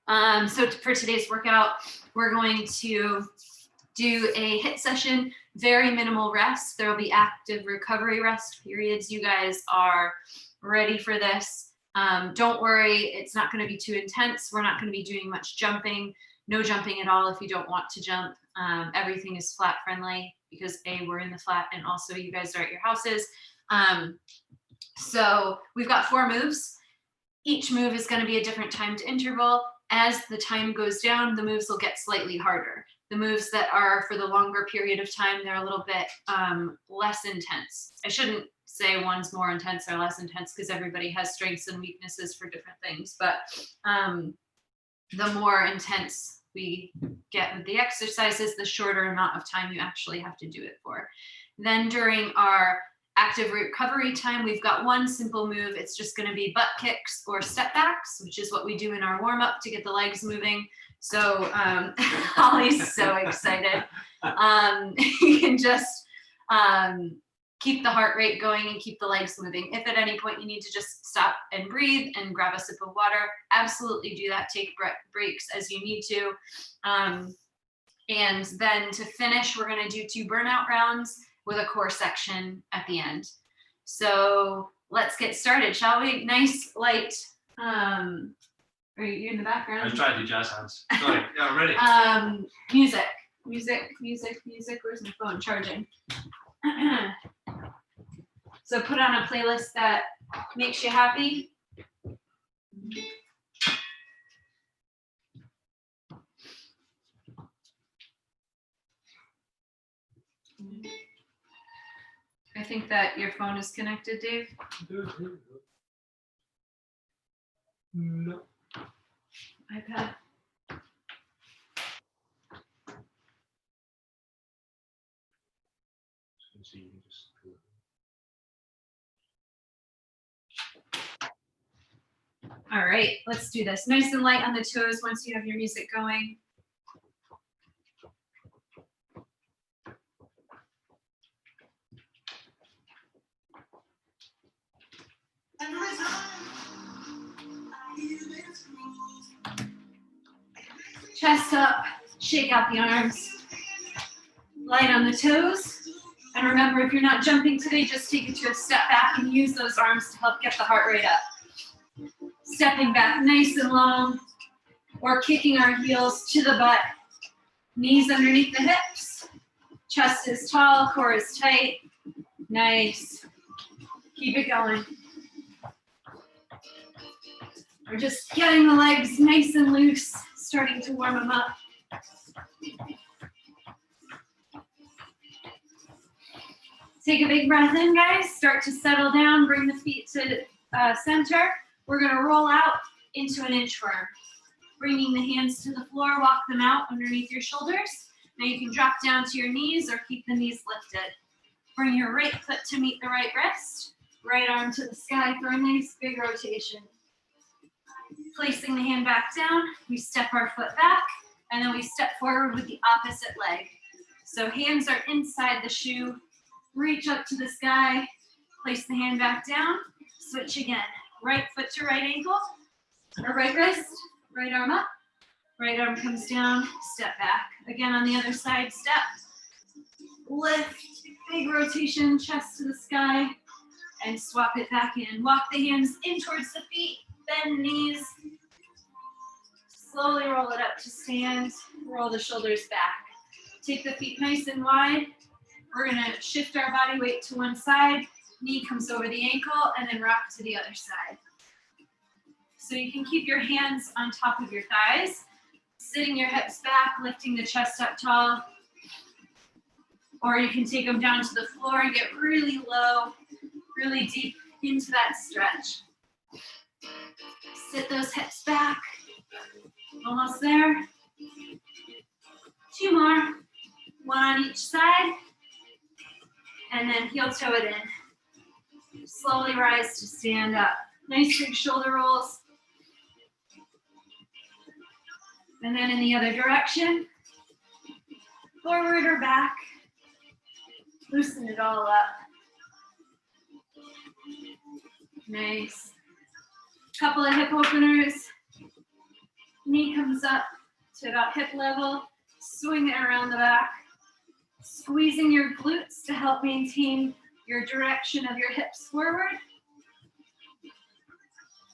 So for today's workout, we're going to do a HIIT session, very minimal rest. There will be active recovery rest periods. You guys are ready for this. Don't worry, it's not going to be too intense. We're not going to be doing much jumping. No jumping at all if you don't want to jump. Everything is flat friendly because A, we're in the flat, and also you guys are at your houses. So we've got 4 moves. Each move is going to be a different timed interval. As the time goes down, the moves will get slightly harder. The moves that are for the longer period of time, they're a little bit less intense. I shouldn't say one's more intense or less intense because everybody has strengths and weaknesses for different things. But the more intense we get with the exercises, the shorter amount of time you actually have to do it for. Then during our active recovery time, we've got one simple move. It's just going to be butt kicks or step backs, which is what we do in our warm up to get the legs moving. So Holly's so excited. You can just keep the heart rate going and keep the legs moving. If at any point you need to just stop and breathe and grab a sip of water, absolutely do that. Take breaks as you need to. And then to finish, we're going to do 2 burnout rounds with a core section at the end. So let's get started, shall we? Nice light. Are you in the background? I was trying to do jazz hands. Sorry, yeah, I'm ready. Music. Where's my phone? Charging. So put on a playlist that makes you happy. I think that your phone is connected, Dave. No. iPad. All right, let's do this. Nice and light on the toes once you have your music going. Chest up, shake out the arms. Light on the toes. And remember, if you're not jumping today, just take it to a step back and use those arms to help get the heart rate up. Stepping back nice and long, or kicking our heels to the butt. Knees underneath the hips. Chest is tall, core is tight. Nice. Keep it going. We're just getting the legs nice and loose, starting to warm them up. Take a big breath in, guys. Start to settle down. Bring the feet to center. We're going to roll out into an inchworm. Bringing the hands to the floor, walk them out underneath your shoulders. Now you can drop down to your knees or keep the knees lifted. Bring your right foot to meet the right wrist. Right arm to the sky for a nice big rotation. Placing the hand back down, we step our foot back, and then we step forward with the opposite leg. So hands are inside the shoe. Reach up to the sky, place the hand back down, switch again. Right foot to right ankle, or right wrist, right arm up, right arm comes down, step back. Again on the other side, step, lift, big rotation, chest to the sky, and swap it back in. Walk the hands in towards the feet, bend knees, slowly roll it up to stand, roll the shoulders back. Take the feet nice and wide. We're gonna shift our body weight to one side, knee comes over the ankle, and then rock to the other side. So you can keep your hands on top of your thighs, sitting your hips back, lifting the chest up tall, or you can take them down to the floor and get really low, really deep into that stretch. Sit those hips back, almost there. 2 more, 1 on each side. And then heel toe it in. Slowly rise to stand up. Nice big shoulder rolls. And then in the other direction. Forward or back. Loosen it all up. Nice. Couple of hip openers. Knee comes up to about hip level. Swing it around the back. Squeezing your glutes to help maintain your direction of your hips forward.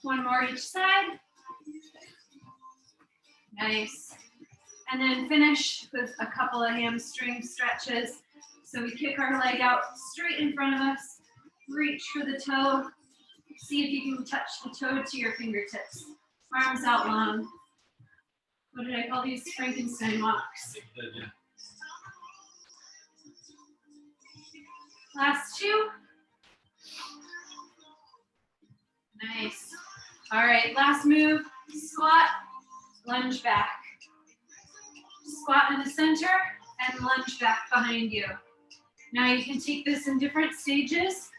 One more each side. Nice. And then finish with a couple of hamstring stretches. So we kick our leg out straight in front of us. Reach for the toe. See if you can touch the toe to your fingertips. Arms out long. What did I call these? Frankenstein walks. Last two. Nice. All right, last move, squat, lunge back. Squat in the center and lunge back behind you. Now you can take this in different stages.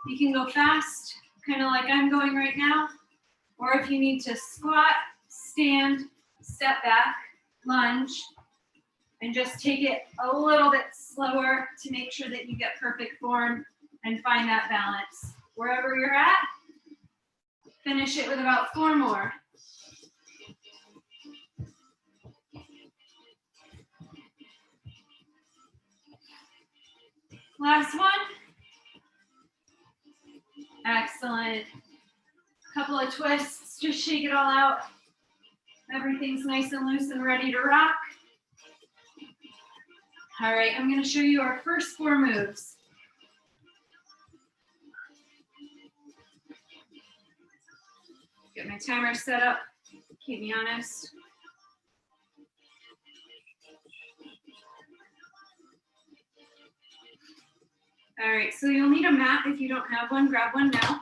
You can go fast, kind of like I'm going right now, or if you need to squat, stand, step back, lunge, and just take it a little bit slower to make sure that you get perfect form and find that balance. Wherever you're at, finish it with about 4 more. Last one. Excellent. Couple of twists, just shake it all out. Everything's nice and loose and ready to rock. All right, I'm going to show you our first 4 moves. Get my timer set up, keep me honest. All right, so you'll need a mat if you don't have one, grab one now.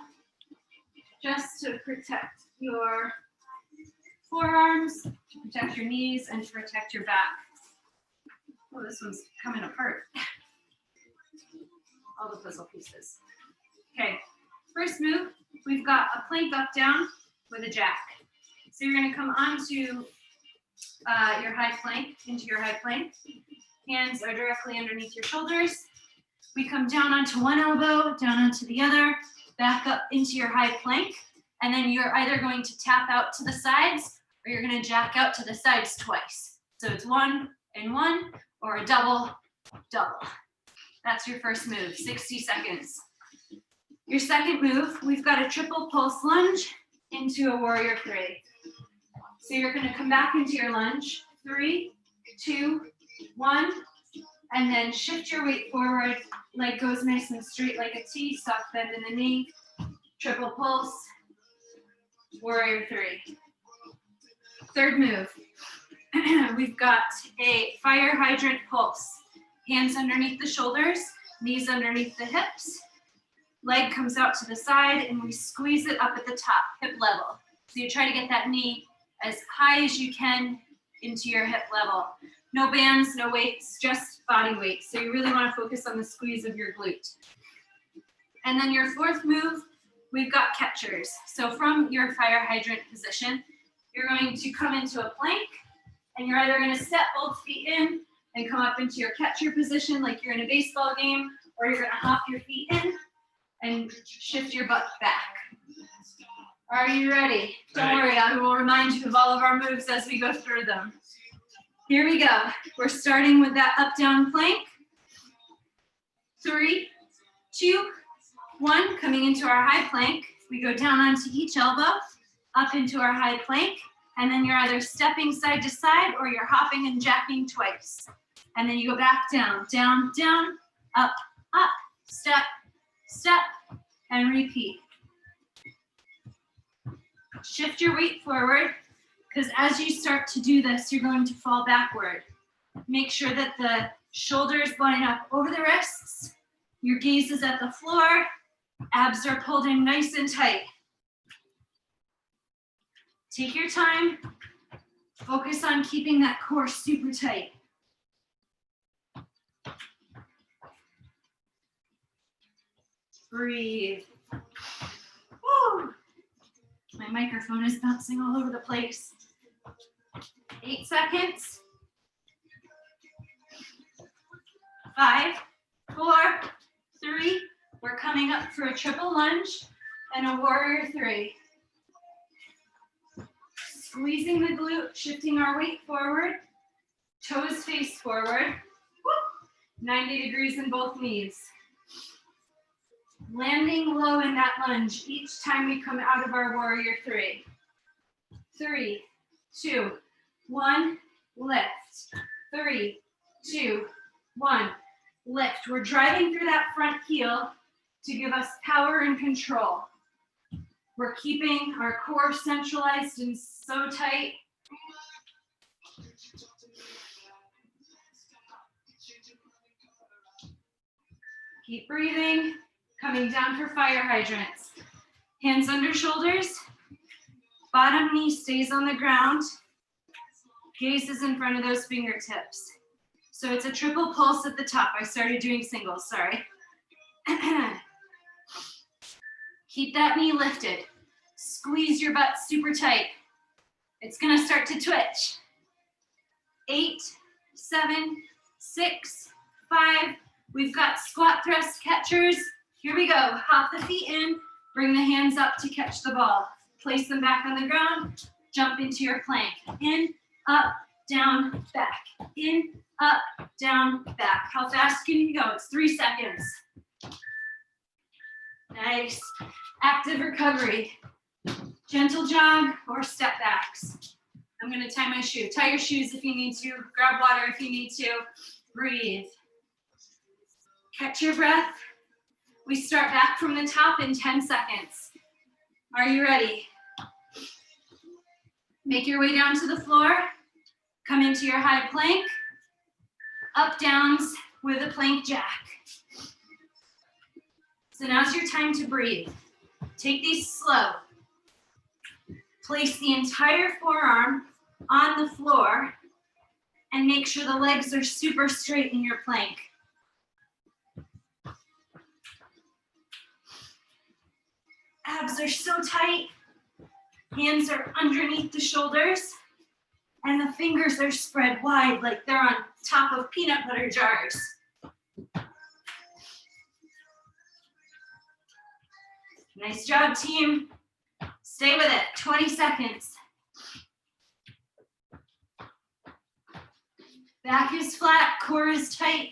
Just to protect your forearms, to protect your knees, and to protect your back. Oh, this one's coming apart. All the puzzle pieces. Okay, first move, we've got a plank up down with a jack. So you're gonna come onto your high plank, into your high plank. Hands are directly underneath your shoulders. We come down onto one elbow, down onto the other, back up into your high plank, and then you're either going to tap out to the sides or you're gonna jack out to the sides twice. So it's 1 and 1 or a double, double. That's your first move, 60 seconds. Your second move, we've got a triple pulse lunge into a warrior 3. So you're gonna come back into your lunge, 3, 2, 1, and then shift your weight forward, leg goes nice and straight like a T, soft bend in the knee, triple pulse, warrior 3. Third move, we've got a fire hydrant pulse. Hands underneath the shoulders, knees underneath the hips, leg comes out to the side, and we squeeze it up at the top, hip level. So you try to get that knee as high as you can into your hip level. No bands, no weights, just body weight. So you really want to focus on the squeeze of your glute. And then your fourth move, we've got catchers. So from your fire hydrant position, you're going to come into a plank, and you're either going to step both feet in and come up into your catcher position like you're in a baseball game, or you're going to hop your feet in and shift your butt back. Are you ready? Don't worry, I will remind you of all of our moves as we go through them. Here we go. We're starting with that up-down plank. 3, 2, 1, coming into our high plank. We go down onto each elbow, up into our high plank, and then you're either stepping side to side or you're hopping and jacking twice. And then you go back down, down, down, up, up, step, step, and repeat. Shift your weight forward, because as you start to do this, you're going to fall backward. Make sure that the shoulders line up over the wrists, your gaze is at the floor, abs are pulled in nice and tight. Take your time, focus on keeping that core super tight. Breathe. Woo. My microphone is bouncing all over the place. 8 seconds. 5, 4, 3. We're coming up for a triple lunge and a warrior 3. Squeezing the glute, shifting our weight forward, toes face forward. Whoop. 90 degrees in both knees. Landing low in that lunge each time we come out of our warrior three. 3, 2, 1, lift. 3, 2, 1, lift. We're driving through that front heel to give us power and control. We're keeping our core centralized and so tight. Keep breathing, coming down for fire hydrants. Hands under shoulders, bottom knee stays on the ground, gaze is in front of those fingertips. So it's a triple pulse at the top. I started doing singles, sorry. Keep that knee lifted. Squeeze your butt super tight. It's gonna start to twitch. 8, 7, 6, 5. We've got squat thrust catchers. Here we go. Hop the feet in, bring the hands up to catch the ball. Place them back on the ground, jump into your plank. In, up, down, back. In, up, down, back. How fast can you go? It's 3 seconds. Nice. Active recovery. Gentle jog or step backs. I'm gonna tie my shoe. Tie your shoes if you need to. Grab water if you need to. Breathe. Catch your breath. We start back from the top in 10 seconds. Are you ready? Make your way down to the floor. Come into your high plank. Up downs with a plank jack. So now's your time to breathe. Take these slow. Place the entire forearm on the floor and make sure the legs are super straight in your plank. Abs are so tight. Hands are underneath the shoulders and the fingers are spread wide like they're on top of peanut butter jars. Nice job, team. Stay with it, 20 seconds. Back is flat, core is tight.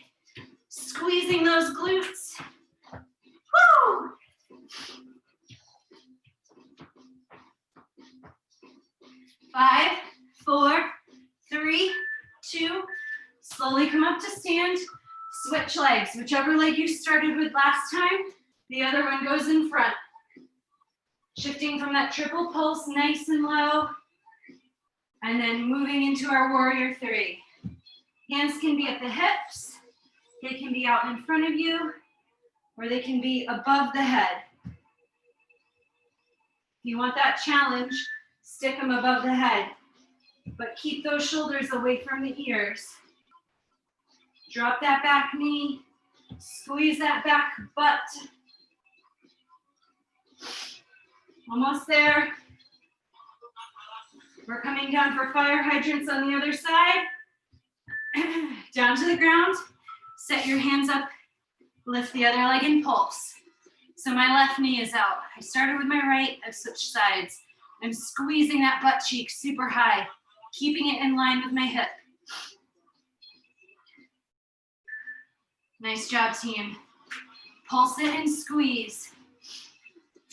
Squeezing those glutes. Woo! Five, 4, 3, 2. Slowly come up to stand. Switch legs. Whichever leg you started with last time, the other one goes in front. Shifting from that triple pulse nice and low. And then moving into our warrior three. Hands can be at the hips. They can be out in front of you, or they can be above the head. If you want that challenge, stick them above the head, but keep those shoulders away from the ears. Drop that back knee, squeeze that back butt. Almost there. We're coming down for fire hydrants on the other side. Down to the ground, set your hands up, lift the other leg and pulse. So my left knee is out. I started with my right, I've switched sides. I'm squeezing that butt cheek super high, keeping it in line with my hip. Nice job, team. Pulse it and squeeze.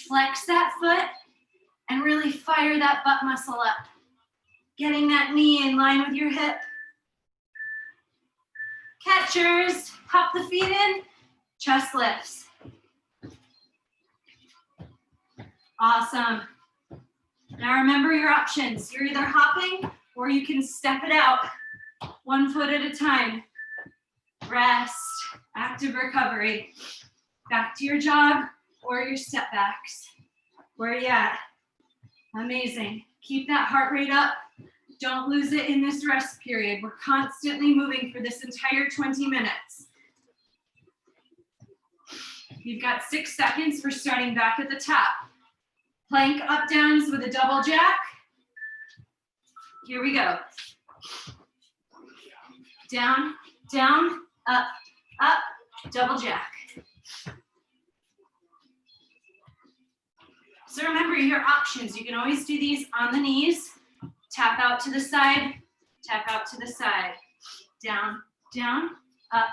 Flex that foot and really fire that butt muscle up. Getting that knee in line with your hip. Catchers, hop the feet in, chest lifts. Awesome. Now remember your options. You're either hopping or you can step it out 1 foot at a time. Rest, active recovery. Back to your jog or your step backs. Where are you at? Amazing. Keep that heart rate up. Don't lose it in this rest period. We're constantly moving for this entire 20 minutes. You've got 6 seconds for starting back at the top. Plank up downs with a double jack. Here we go. Down, down, up, up, double jack. So remember your options. You can always do these on the knees Tap out to the side, tap out to the side. Down, down, up,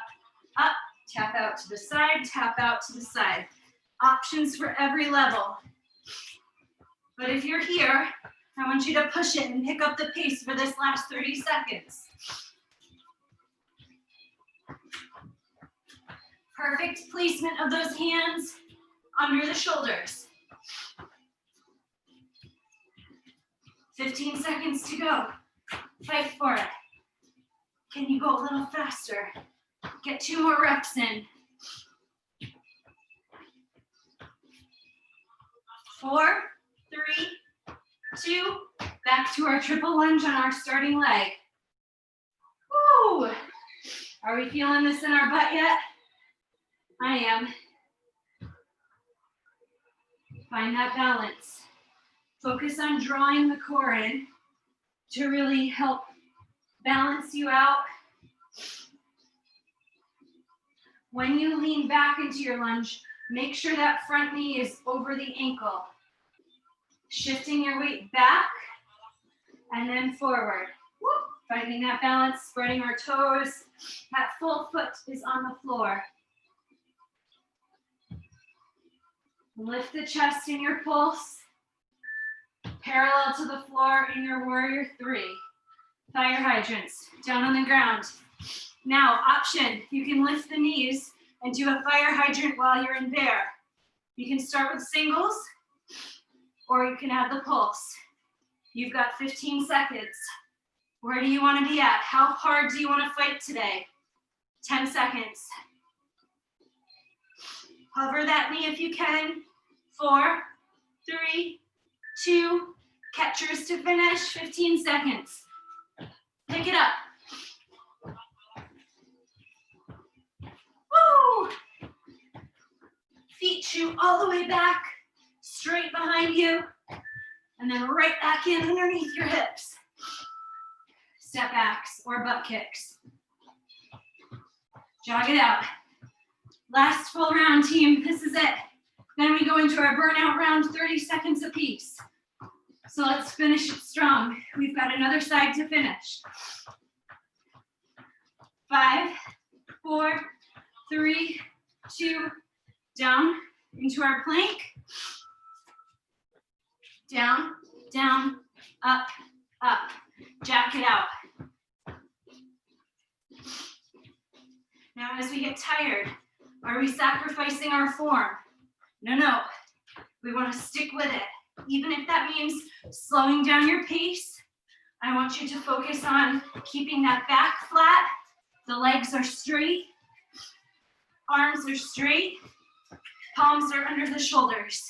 up. Tap out to the side, tap out to the side. Options for every level. But if you're here, I want you to push it and pick up the pace for this last 30 seconds. Perfect placement of those hands under the shoulders. 15 seconds to go. Fight for it. Can you go a little faster? Get 2 more reps in. 4, 3, 2. Back to our triple lunge on our starting leg. Woo! Are we feeling this in our butt yet? I am. Find that balance. Focus on drawing the core in to really help balance you out. When you lean back into your lunge, make sure that front knee is over the ankle. Shifting your weight back and then forward. Woo! Finding that balance, spreading our toes. That full foot is on the floor. Lift the chest in your pulse. Parallel to the floor in your warrior 3. Fire hydrants down on the ground. Now, option, you can lift the knees and do a fire hydrant while you're in bear. You can start with singles, or you can add the pulse. You've got 15 seconds. Where do you want to be at? How hard do you want to fight today? 10 seconds. Hover that knee if you can. 4, 3, 2, catchers to finish, 15 seconds. Pick it up. Woo! Feet shoot all the way back, straight behind you, and then right back in underneath your hips. Step backs or butt kicks. Jog it out. Last full round, team. This is it. Then we go into our burnout round, 30 seconds apiece. So let's finish it strong. We've got another side to finish. 5, 4, 3, 2, down into our plank. Down, down, up, up. Jack it out. Now as we get tired, are we sacrificing our form? No. We want to stick with it. Even if that means slowing down your pace, I want you to focus on keeping that back flat. The legs are straight. Arms are straight. Palms are under the shoulders.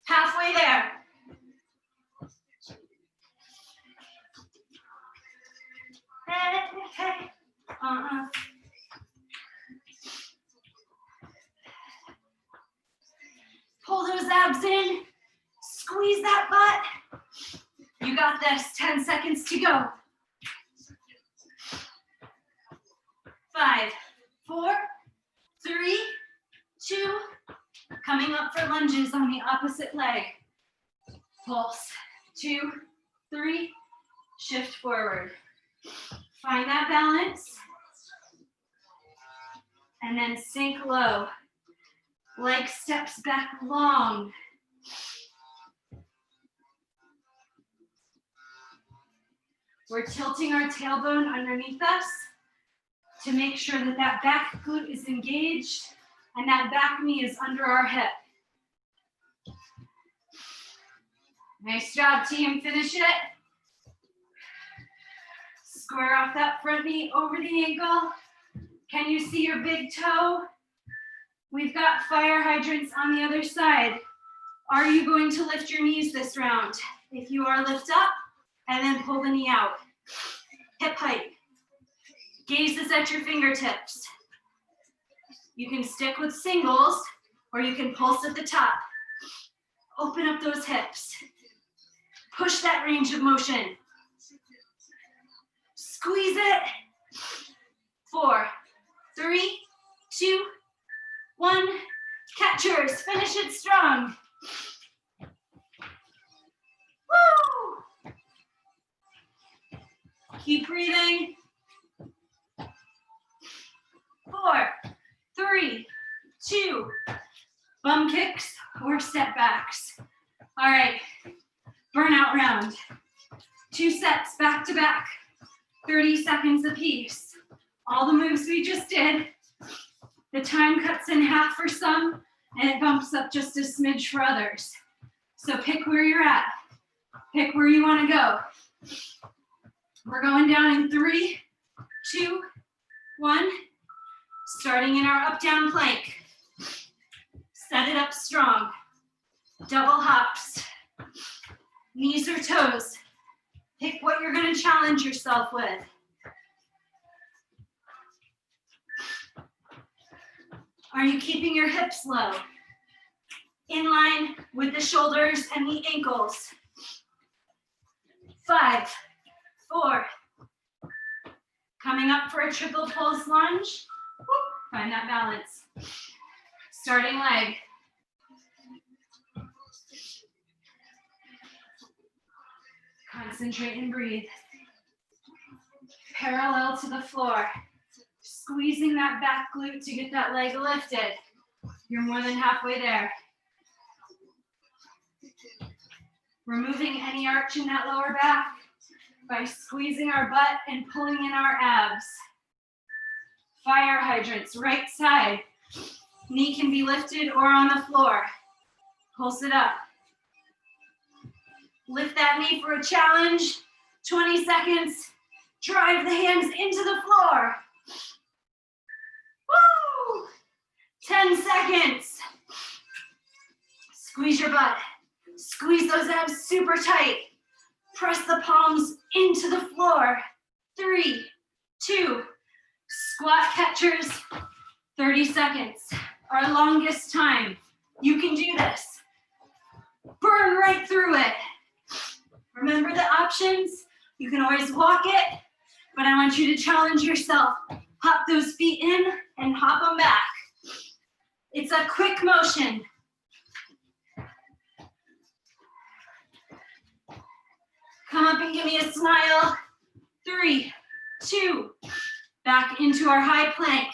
Halfway there. Hey. Pull those abs in. Squeeze that butt. You got this. 10 seconds to go. 5, 4, 3, 2. Coming up for lunges on the opposite leg. Pulse. 2, 3. Shift forward. Find that balance. And then sink low. Leg steps back long. We're tilting our tailbone underneath us to make sure that that back glute is engaged and that back knee is under our hip. Nice job, team. Finish it. Square off that front knee over the ankle. Can you see your big toe? We've got fire hydrants on the other side. Are you going to lift your knees this round? If you are, lift up and then pull the knee out. Hip height. Gaze is at your fingertips. You can stick with singles or you can pulse at the top. Open up those hips. Push that range of motion. Squeeze it. 4, 3, 2, 1. Catchers, finish it strong. Woo! Keep breathing. 4, 3, 2, bum kicks or step backs. All right, burnout round. 2 sets back to back, 30 seconds apiece. All the moves we just did, the time cuts in half for some, and it bumps up just a smidge for others. So pick where you're at. Pick where you want to go. We're going down in 3, 2, 1. Starting in our up-down plank. Set it up strong. Double hops. Knees or toes. Pick what you're going to challenge yourself with. Are you keeping your hips low? In line with the shoulders and the ankles. 5, 4. Coming up for a triple pulse lunge. Find that balance. Starting leg. Concentrate and breathe. Parallel to the floor. Squeezing that back glute to get that leg lifted. You're more than halfway there. Removing any arch in that lower back by squeezing our butt and pulling in our abs. Fire hydrants, right side. Knee can be lifted or on the floor. Pulse it up. Lift that knee for a challenge. 20 seconds. Drive the hands into the floor. Woo! 10 seconds. Squeeze your butt. Squeeze those abs super tight. Press the palms into the floor. 3, 2, squat catchers. 30 seconds. Our longest time. You can do this. Burn right through it. Remember the options? You can always walk it, but I want you to challenge yourself. Hop those feet in and hop them back. It's a quick motion. Come up and give me a smile. 3, 2, back into our high plank.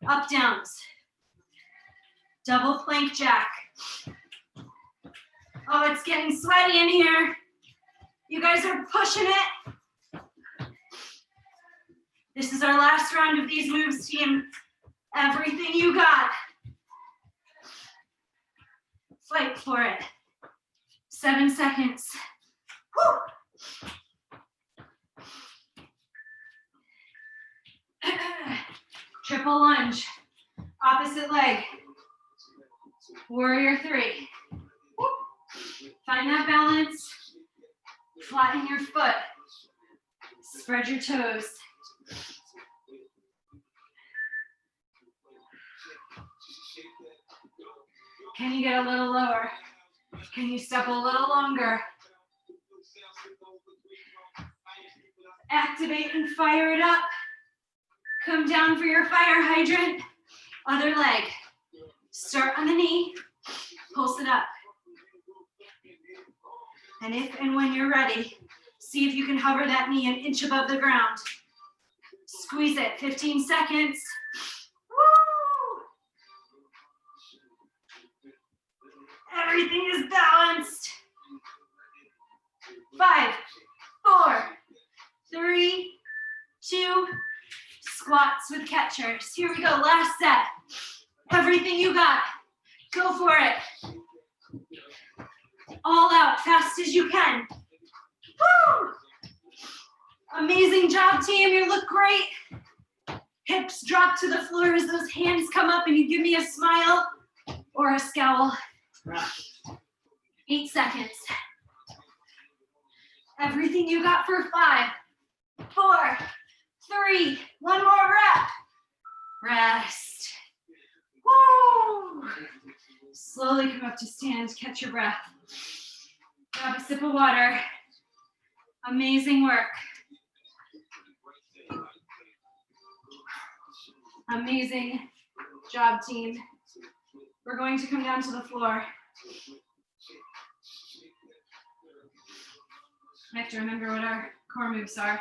Up downs. Double plank jack. Oh, it's getting sweaty in here. You guys are pushing it. This is our last round of these moves, team. Everything you got. Fight for it. 7 seconds. Woo! Triple lunge. Opposite leg. Warrior 3. Woo! Find that balance. Flatten your foot. Spread your toes. Can you get a little lower? Can you step a little longer? Activate and fire it up. Come down for your fire hydrant. Other leg. Start on the knee. Pulse it up. And if and when you're ready, see if you can hover that knee an inch above the ground. Squeeze it, 15 seconds. Woo! Everything is balanced. 5, 4, 3, 2, squats with catchers. Here we go, last set. Everything you got. Go for it. All out, fast as you can. Woo! Amazing job, team. You look great. Hips drop to the floor as those hands come up and you give me a smile or a scowl. 8 seconds. Everything you got for 5, 4, 3, one more rep. Rest. Woo! Slowly come up to stand, catch your breath. Grab a sip of water. Amazing work. Amazing job, team. We're going to come down to the floor. I have to remember what our core moves are.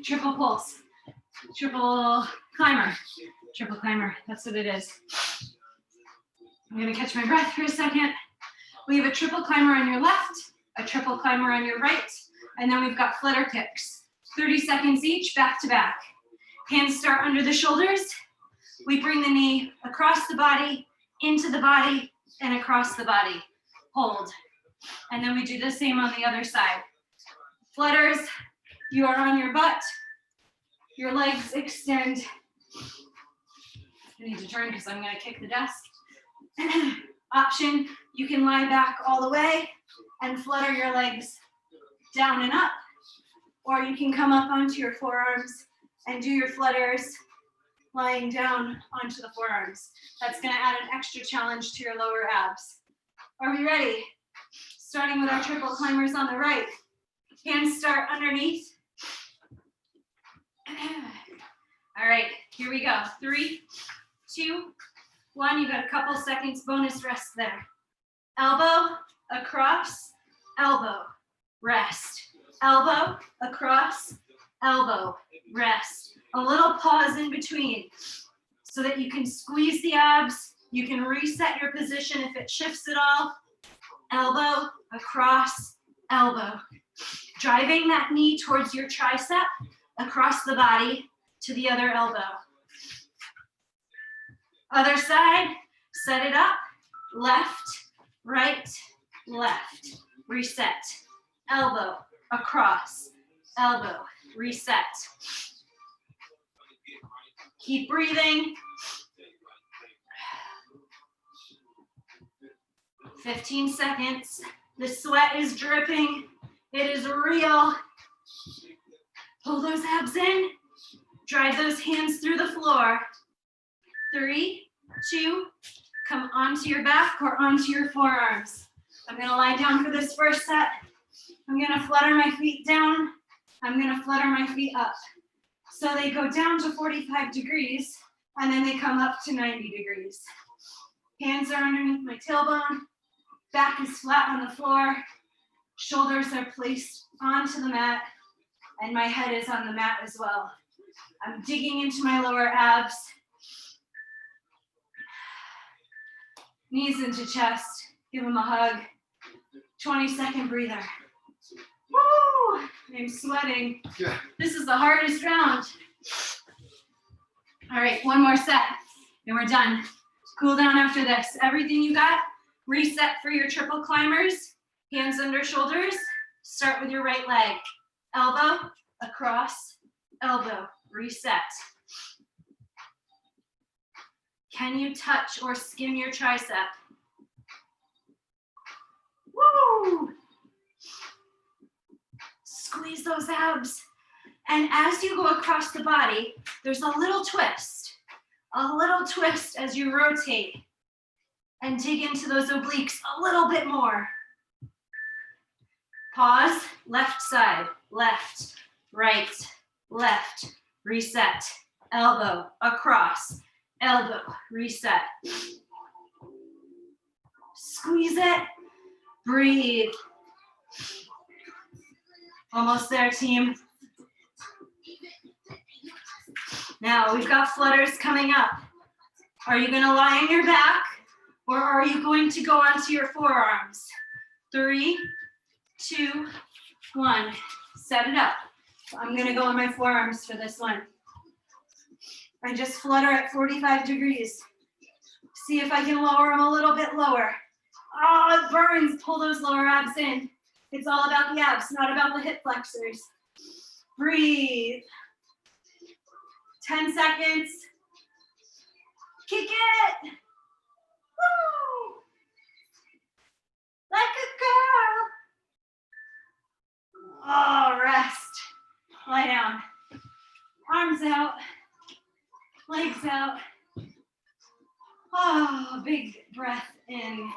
Triple pulse, triple climber, that's what it is. I'm gonna catch my breath for a second. We have a triple climber on your left, a triple climber on your right, and then we've got flutter kicks. 30 seconds each, back to back. Hands start under the shoulders. We bring the knee across the body, into the body, and across the body. Hold. And then we do the same on the other side. Flutters, you are on your butt. Your legs extend. I need to turn because I'm going to kick the desk. Option, you can lie back all the way and flutter your legs down and up, or you can come up onto your forearms and do your flutters lying down onto the forearms. That's going to add an extra challenge to your lower abs. Are we ready? Starting with our triple climbers on the right. Hands start underneath. All right, here we go. 3, 2, 1. You got a couple seconds bonus rest there. Elbow, across, elbow, rest. Elbow, across, elbow, rest. A little pause in between so that you can squeeze the abs. You can reset your position if it shifts at all. Elbow, across, elbow. Driving that knee towards your tricep, across the body to the other elbow. Other side, set it up, left, right, left, reset. Elbow, across, elbow, reset. Keep breathing. 15 seconds. The sweat is dripping. It is real. Pull those abs in. Drive those hands through the floor. 3, 2, come onto your back or onto your forearms. I'm gonna lie down for this first set. I'm gonna flutter my feet down. I'm gonna flutter my feet up. So they go down to 45 degrees and then they come up to 90 degrees. Hands are underneath my tailbone. Back is flat on the floor. Shoulders are placed onto the mat and my head is on the mat as well. I'm digging into my lower abs. Knees into chest. Give them a hug. 20-second breather. Woo! I'm sweating. Yeah. This is the hardest round. All right, one more set, and we're done. Cool down after this. Everything you got, reset for your triple climbers. Hands under shoulders. Start with your right leg. Elbow, across, elbow, reset. Can you touch or skim your tricep? Woo! Squeeze those abs. And as you go across the body, there's a little twist as you rotate and dig into those obliques a little bit more. Pause, left side, left, right, left, reset. Elbow, across, elbow, reset. Squeeze it, breathe. Almost there, team. Now we've got flutters coming up. Are you gonna lie on your back or are you going to go onto your forearms? 3, 2, 1, set it up. I'm gonna go on my forearms for this one. I just flutter at 45 degrees. See if I can lower them a little bit lower. Oh, it burns, pull those lower abs in. It's all about the abs, not about the hip flexors. Breathe. 10 seconds. Kick it. Woo! Like a girl. Oh, rest. Lie down. Arms out. Legs out. Oh, big breath in.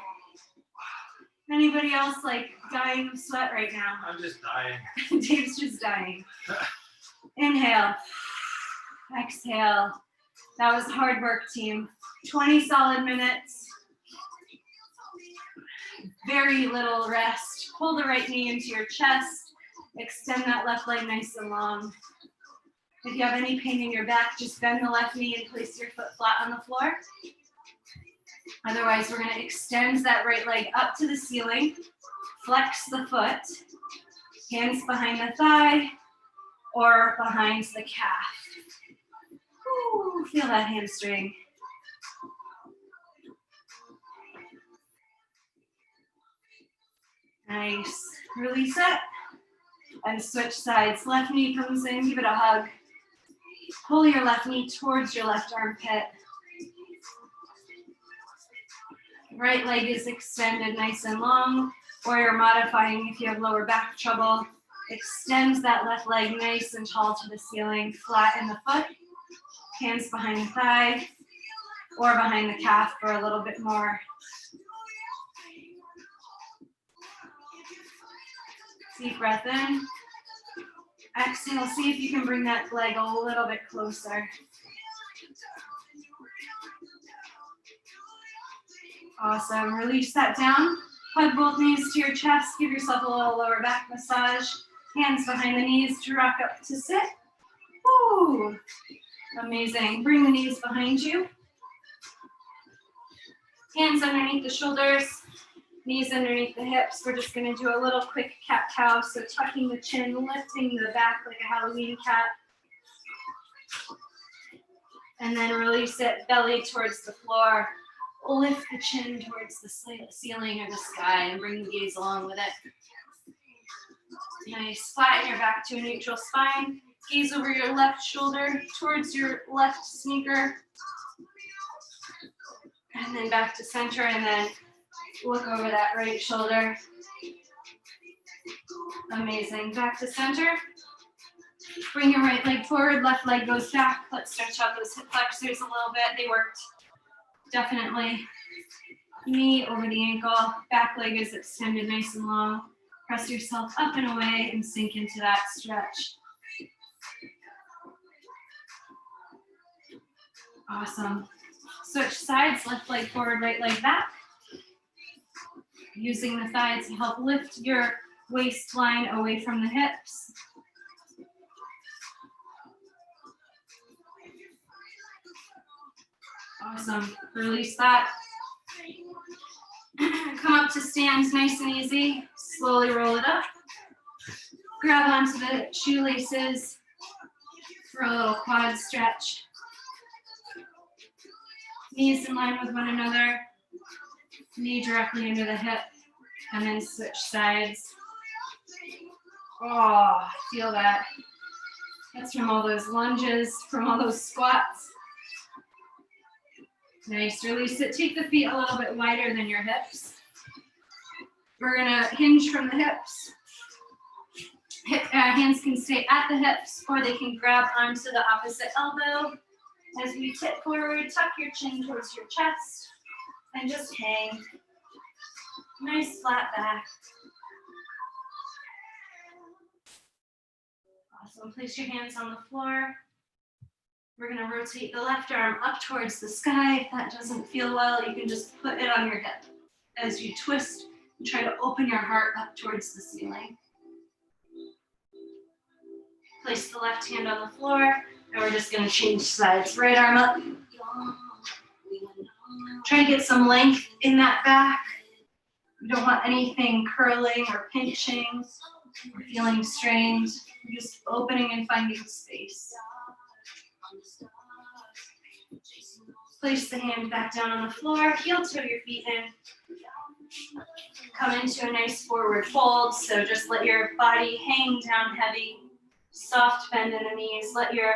Anybody else like dying of sweat right now? I'm just dying. Dave's just dying. Inhale. Exhale. That was hard work, team. 20 solid minutes. Very little rest. Pull the right knee into your chest. Extend that left leg nice and long. If you have any pain in your back, just bend the left knee and place your foot flat on the floor. Otherwise, we're going to extend that right leg up to the ceiling, flex the foot, hands behind the thigh or behind the calf. Ooh, feel that hamstring. Nice. Release it and switch sides. Left knee comes in, give it a hug. Pull your left knee towards your left armpit. Right leg is extended nice and long, or you're modifying if you have lower back trouble. Extend that left leg nice and tall to the ceiling, flatten the foot, hands behind the thigh, or behind the calf for a little bit more. Deep breath in. Exhale, see if you can bring that leg a little bit closer. Awesome. Release that down. Hug both knees to your chest. Give yourself a little lower back massage. Hands behind the knees to rock up to sit. Woo! Amazing. Bring the knees behind you. Hands underneath the shoulders. Knees underneath the hips. We're just going to do a little quick cat-cow. So tucking the chin, lifting the back like a Halloween cat. And then release it, belly towards the floor. Lift the chin towards the ceiling or the sky and bring the gaze along with it. Nice. Flatten your back to a neutral spine. Gaze over your left shoulder towards your left sneaker. And then back to center, and then look over that right shoulder. Amazing. Back to center. Bring your right leg forward, left leg goes back. Let's stretch out those hip flexors a little bit. They worked. Definitely. Knee over the ankle. Back leg is extended nice and long. Press yourself up and away and sink into that stretch. Awesome. Switch sides, left leg forward, right leg back. Using the thighs to help lift your waistline away from the hips. Awesome. Release that. Come up to stand nice and easy. Slowly roll it up. Grab onto the shoelaces for a little quad stretch. Knees in line with one another. Knee directly under the hip. And then switch sides. Oh, feel that. That's from all those lunges, from all those squats. Nice. Release it. Take the feet a little bit wider than your hips. We're going to hinge from the hips. Hands can stay at the hips, or they can grab onto the opposite elbow. As we tip forward, tuck your chin towards your chest, and just hang. Nice flat back. Awesome. Place your hands on the floor. We're going to rotate the left arm up towards the sky. If that doesn't feel well, you can just put it on your hip. As you twist, and try to open your heart up towards the ceiling. Place the left hand on the floor, and we're just going to change sides. Right arm up. Try to get some length in that back. You don't want anything curling or pinching or feeling strained. You're just opening and finding space. Place the hand back down on the floor. Heel toe your feet in. Come into a nice forward fold. So just let your body hang down heavy. Soft bend in the knees. Let your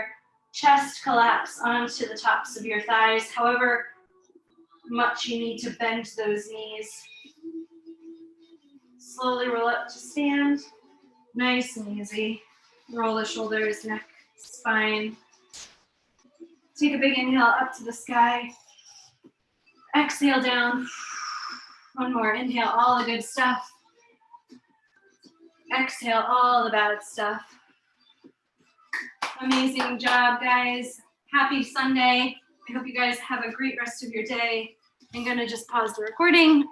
chest collapse onto the tops of your thighs. However much you need to bend those knees. Slowly roll up to stand. Nice and easy. Roll the shoulders, neck, spine. Take a big inhale up to the sky. Exhale down. One more. Inhale all the good stuff. Exhale all the bad stuff. Amazing job, guys. Happy Sunday. I hope you guys have a great rest of your day. I'm going to just pause the recording